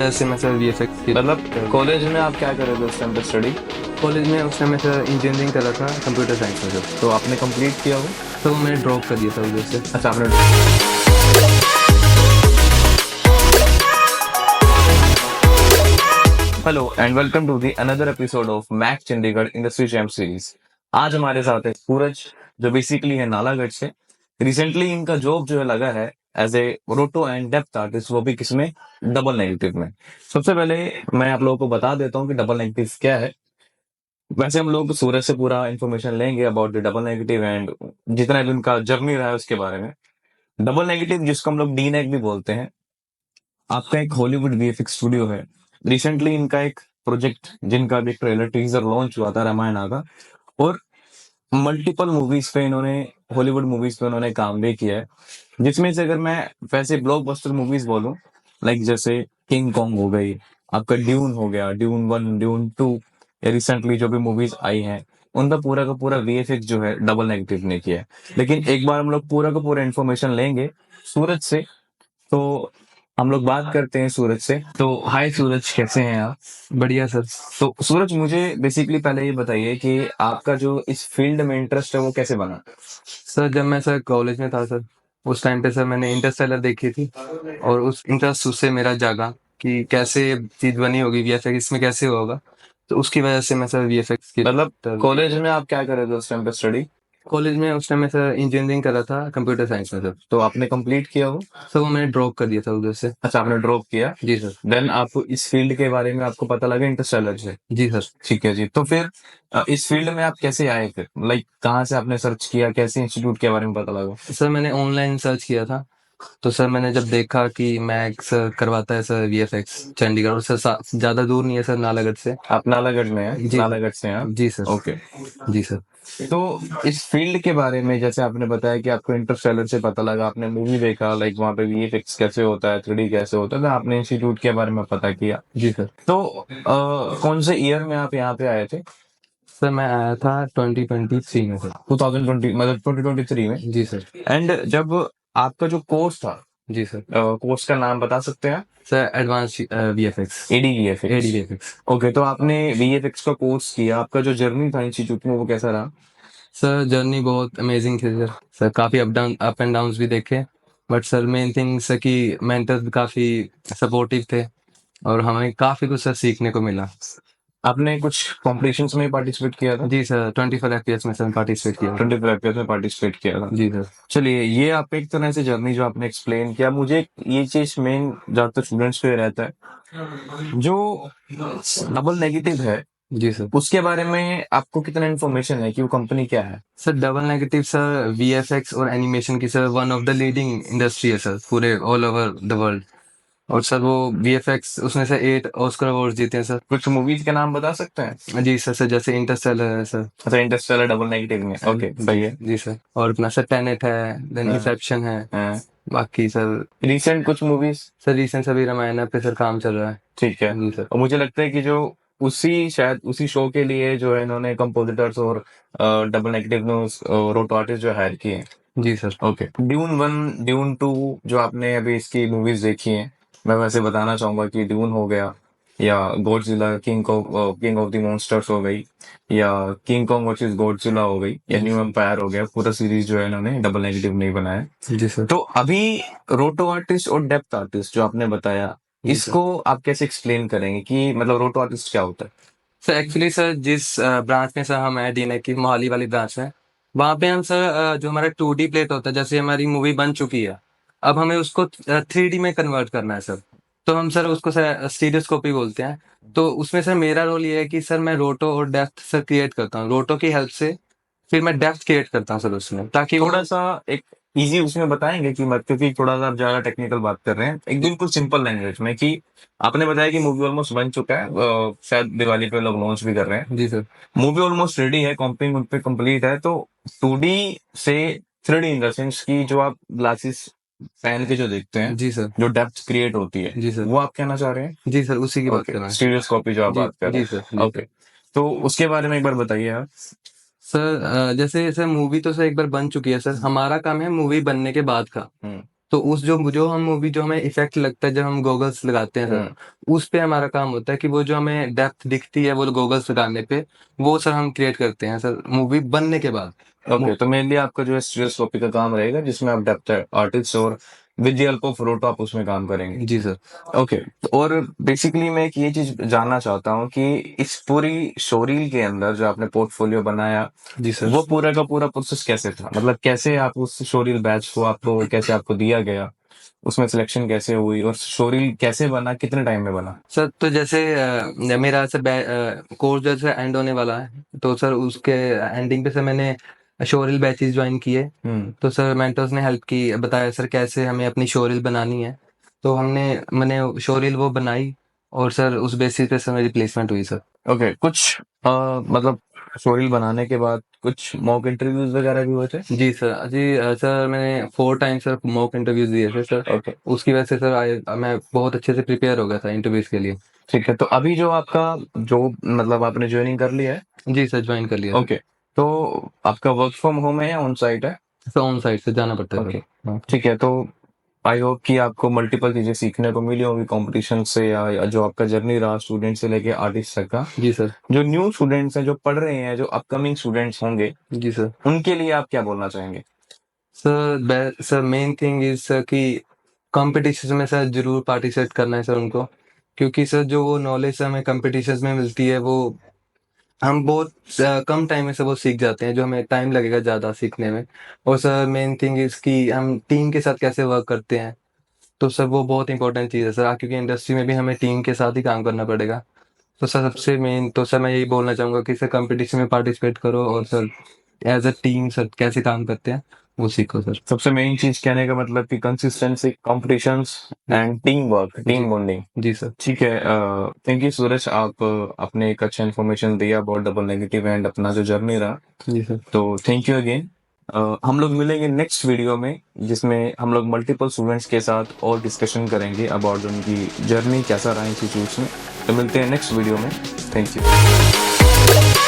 ऐसे मैं sir VFX की मतलब कॉलेज में आप क्या कर रहे थे उस टाइम पे स्टडी? कॉलेज में उस टाइम मैं सर इंजीनियरिंग कर रहा था कंप्यूटर साइंस में सर। तो आपने कंप्लीट किया वो? तो वो मैंने ड्रॉप कर दिया था उधर से। अच्छा, आपने। Hello and welcome to the another episode of Mac Chandigarh industry champ series. आज हमारे साथ है सूरज, जो बेसिकली है नालागढ़ से। रिसेंटली इनका जॉब जो है लगा है एज ए रोटो एंड डेप्थ आर्टिस्ट, वो भी किसमें? डबल नेगेटिव में। सबसे पहले मैं आप लोगों को बता देता हूँ कि डबल नेगेटिव क्या है। वैसे हम लोग सूरज से पूरा इन्फॉर्मेशन लेंगे about the double negative and जितना भी उनका जर्नी रहा है उसके बारे में। डबल नेगेटिव, जिसको हम लोग डी नेग भी बोलते हैं, आपका एक हॉलीवुड वीएफएक्स स्टूडियो है। रिसेंटली इनका एक प्रोजेक्ट, जिनका भी ट्रेलर टीजर लॉन्च हुआ था, रामायण का। और मल्टीपल मूवीज पे इन्होंने, हॉलीवुड मूवीज पे उन्होंने काम भी किया है। जिसमें से अगर मैं वैसे ब्लॉकबस्टर मूवीज बोलूं, लाइक जैसे किंग कॉन्ग हो गई, आपका ड्यून हो गया, ड्यून 1, ड्यून 2, या रिसेंटली जो भी मूवीज आई हैं, उनका पूरा का पूरा वीएफएक्स जो है डबल नेगेटिव ने किया है। लेकिन एक बार हम लोग पूरा का पूरा इन्फॉर्मेशन लेंगे सूरज से। तो हम लोग बात करते हैं सूरज से। तो हाय सूरज, कैसे हैं आप? बढ़िया सर। तो सूरज, मुझे बेसिकली पहले ये बताइए कि आपका जो इस फील्ड में इंटरेस्ट है वो कैसे बना? सर जब मैं सर कॉलेज में था सर, उस टाइम पे सर मैंने इंटरस्टेलर देखी थी और उस इंटरेस्ट उससे मेरा जागा कि कैसे चीज बनी होगी, वीएफएक्स इसमें कैसे होगा। तो उसकी वजह से मैं सर वीएफएक्स की मतलब तरफ। कॉलेज में आप क्या कर रहे थे उस टाइम पे स्टडी? कॉलेज में उस टाइम मैं सर इंजीनियरिंग कर रहा था कंप्यूटर साइंस में सर। तो आपने कंप्लीट किया वो? सर वो मैंने ड्रॉप कर दिया था उधर से। अच्छा, आपने ड्रॉप किया। जी सर। देन आप इस फील्ड के बारे में आपको पता लगा इंटरस्टेलर से। जी सर। ठीक है जी। तो फिर इस फील्ड में आप कैसे आए? फिर लाइक कहाँ से आपने सर्च किया, कैसे इंस्टीट्यूट के बारे में पता लगा? सर मैंने ऑनलाइन सर्च किया था। तो सर मैंने जब देखा कि मैक्स करवाता है सर वीएफएक्स चंडीगढ़, और सर ज़्यादा दूर नहीं है सर नालागढ़ से। आप नालागढ़ में हैं? जी सर। नालागढ़ से हैं आप? जी सर। ओके। जी सर। तो इस फील्ड के बारे में, जैसे आपने बताया कि आपको इंटरस्टेलर से पता लगा, आपने मूवी देखा, लाइक वहां पे वीएफएक्स कैसे होता है, 3D कैसे होता है, तो आपने इंस्टीट्यूट के बारे में पता किया। जी सर। तो कौन से ईयर में आप यहाँ पे आए थे? सर मैं आया था 2023 में सर। 2020 मतलब 2023 में? जी सर। एंड जब आपका जो कोर्स था, जी सर। कोर्स का नाम बता सकते हैं? Sir advance VFX. ADVFX. AD VFX. Okay, तो आपने वीएफएक्स का कोर्स किया, आपका जो जर्नी था इंस्टीट्यूट में वो कैसा रहा? सर जर्नी बहुत अमेजिंग थी सर। सर काफ़ी अप एंड डाउन्स भी देखे। But sir main thing sir कि मेंटर काफ़ी सपोर्टिव थे और हमें काफ़ी कुछ सर सीखने को मिला। आपने कुछ कॉम्पिटिशन्स में पार्टिसिपेट किया था? जी सर, 24 एफपीएस में सर पार्टिसिपेट किया था। 25 में पार्टिसिपेट किया था। जी सर। चलिए, ये आप एक तरह से जर्नी जो आपने एक्सप्लेन किया, मुझे ये चीज मेन ज्यादातर स्टूडेंट्स पे रहता है, जो डबल नेगेटिव है जी सर। उसके बारे में आपको कितना इन्फॉर्मेशन है कि वो कंपनी क्या है? Sir double negative sir VFX और एनिमेशन की sir one of the leading industry है सर, पूरे ऑल ओवर द वर्ल्ड। और सर वो वीएफएक्स उसने सर 8 ऑस्कर अवार्ड जीते हैं सर। कुछ मूवीज के नाम बता सकते हैं? जी सर। सर जैसे इंटरस्टेलर है सर। अच्छा, इंटरस्टेलर डबल नेगेटिव में, ओके सही है। जी सर। और अपना सर टेनेट है, देन इंसेप्शन है। हाँ। बाकी सर रिसेंट कुछ मूवीज? सर रिसेंट सभी रामायण पे सर काम चल रहा है। ठीक है। जी सर। और मुझे लगता है कि जो उसी शायद उसी शो के लिए जो है इन्होंने कंपोजिटर्स और डबल नेगेटिव रोटो आर्टिस्ट जो हायर किए हैं। जी सर। ओके, ड्यून 1, ड्यून 2 जो आपने अभी इसकी मूवीज देखी हैं, मैं वैसे बताना चाहूंगा कि ड्यून हो गया, या Godzilla king of the monsters हो गई, या किंग कॉन्ग वर्सेस गॉडजिला हो गई, या जी न्यू सर। एम्पायर हो गया, पूरा सीरीज जो है इन्होंने डबल नेगेटिव नहीं बनाया। जी सर। तो अभी रोटो आर्टिस्ट और डेप्थ आर्टिस्ट जो आपने बताया, जी सर। इसको आप कैसे एक्सप्लेन करेंगे कि मतलब रोटो आर्टिस्ट क्या होता है? सर एक्चुअली सर जिस ब्रांच में सर हम है डीएनए की मोहाली वाली ब्रांच में, वहाँ पे हम सर जो हमारा 2D प्लेट होता है, जैसे हमारी मूवी बन चुकी है, अब हमें उसको 3D में कन्वर्ट करना है सर। तो हम सर उसको सर स्टीरियोस्कोपी बोलते हैं। तो उसमें सर मेरा रोल ये है कि सर मैं रोटो और डेप्थ सर क्रिएट करता हूँ, रोटो की हेल्प से फिर मैं डेप्थ क्रिएट करता हूँ सर उसमें, ताकि वो। थोड़ा सा एक इजी उसमें बताएंगे कि मत, क्योंकि थोड़ा सा आप ज्यादा टेक्निकल बात कर रहे हैं, एक बिल्कुल सिंपल लैंग्वेज में कि आपने बताया कि मूवी ऑलमोस्ट बन चुका है, शायद दिवाली पे लोग लॉन्च भी कर रहे हैं। जी सर। मूवी ऑलमोस्ट रेडी है, कॉम्पिंग उन पे कंप्लीट है, तो 2D से 3D इन द सेंस की जो आप ग्लासेस पहन के जो देखते हैं, जी सर। जो डेप्थ क्रिएट होती है, जी सर। वो आप कहना चाह रहे हैं? जी सर, उसी की बात ओके, कर रहा है। स्टीरियोस्कोपी जो आप जी बात कर रहे जी सर। हैं, जी ओके। सर। तो उसके बारे में एक बार बताइए आप। सर जैसे सर मूवी तो सर एक बार बन चुकी है सर, हमारा काम है मूवी बनने के बाद का। हम्म। तो उस जो हम मूवी जो हमें इफेक्ट लगता है जब हम गॉगल्स लगाते हैं सर, हम्म। उस पे हमारा काम होता है कि वो जो हमें डेप्थ दिखती है वो गॉगल्स लगाने पे, वो सर हम क्रिएट करते हैं सर मूवी बनने के बाद। ओके, तो मेनली आपका जो है स्टीरियोस्कोपी का काम रहेगा, जिसमें आप डेप्थ आर्टिस्ट और विद द हेल्प ऑफ रोटो आप उसमें काम करेंगे। जी सर। ओके, और बेसिकली मैं एक ये चीज जानना चाहता हूँ कि इस पूरी शोरील के अंदर जो आपने पोर्टफोलियो बनाया, जी सर। वो पूरा का पूरा प्रोसेस कैसे था? मतलब कैसे आप उस शोरील बैच को आपको कैसे आपको दिया गया, उसमें सिलेक्शन कैसे हुई और शोरील कैसे बना, कितने टाइम में बना? सर तो जैसे मेरा सर कोर्स जैसे एंड होने वाला है, तो सर उसके एंडिंग पे सर मैंने शोरील बैचेस ज्वाइन किए। हम्म। तो सर मेंटर्स ने हेल्प की, बताया सर कैसे हमें अपनी शोरील बनानी है। तो मैंने शोरील वो बनाई, और सर उस बेसिस पे सर मेरी प्लेसमेंट हुई सर। ओके, कुछ मतलब शोरील बनाने के बाद कुछ मॉक इंटरव्यूज वगैरह भी हुए थे? जी सर। जी सर मैंने 4 टाइम सर मॉक इंटरव्यूज दिए थे सर। ओके, उसकी वजह से सर मैं बहुत अच्छे से प्रिपेयर हो गया था इंटरव्यूज के लिए। ठीक है। तो अभी जो आपका जो मतलब आपने ज्वाइनिंग कर लिया है? जी सर, ज्वाइन कर लिया सर। ओके, तो आपका वर्क फ्रॉम होम है या ऑन साइट है? सर ऑन साइट से जाना पड़ता है ओके, सर। हाँ। ठीक है। तो आई होप कि आपको मल्टीपल चीजें सीखने को मिली होंगी कंपटीशन से, या जो आपका जर्नी रहा स्टूडेंट से लेके आर्टिस्ट तक का। जी सर। जो न्यू स्टूडेंट्स हैं, जो पढ़ रहे हैं, जो अपकमिंग स्टूडेंट्स होंगे, जी सर। उनके लिए आप क्या बोलना चाहेंगे? Sir main thing is sir कि कॉम्पिटिशन में सर जरूर पार्टिसिपेट करना है सर उनको, क्योंकि सर जो वो नॉलेज हमें कॉम्पिटिशन में मिलती है वो हम बहुत कम टाइम में से वो सीख जाते हैं, जो हमें टाइम लगेगा ज़्यादा सीखने में। और सर मेन थिंग इज कि हम टीम के साथ कैसे वर्क करते हैं, तो सर वो बहुत इंपॉर्टेंट चीज़ है सर, क्योंकि इंडस्ट्री में भी हमें टीम के साथ ही काम करना पड़ेगा। तो सर सबसे मेन तो सर मैं यही बोलना चाहूँगा कि सर कंपटीशन में पार्टिसिपेट करो, और sir as a team sir कैसे काम करते हैं वो सीखो सर। सबसे मेन चीज कहने का मतलब कि consistency, competitions and team work, जी। Team bonding. जी सर। ठीक है, थैंक यू सूरज, आप अपने एक अच्छा इन्फॉर्मेशन दिया अबाउट डबल नेगेटिव एंड अपना जो जर्नी रहा। जी सर। तो थैंक यू अगेन। हम लोग मिलेंगे नेक्स्ट वीडियो में, जिसमें हम लोग मल्टीपल स्टूडेंट्स के साथ और डिस्कशन करेंगे अबाउट उनकी जर्नी कैसा रहा इंस्टीट्यूट्स में। तो मिलते हैं नेक्स्ट वीडियो में। Thank you.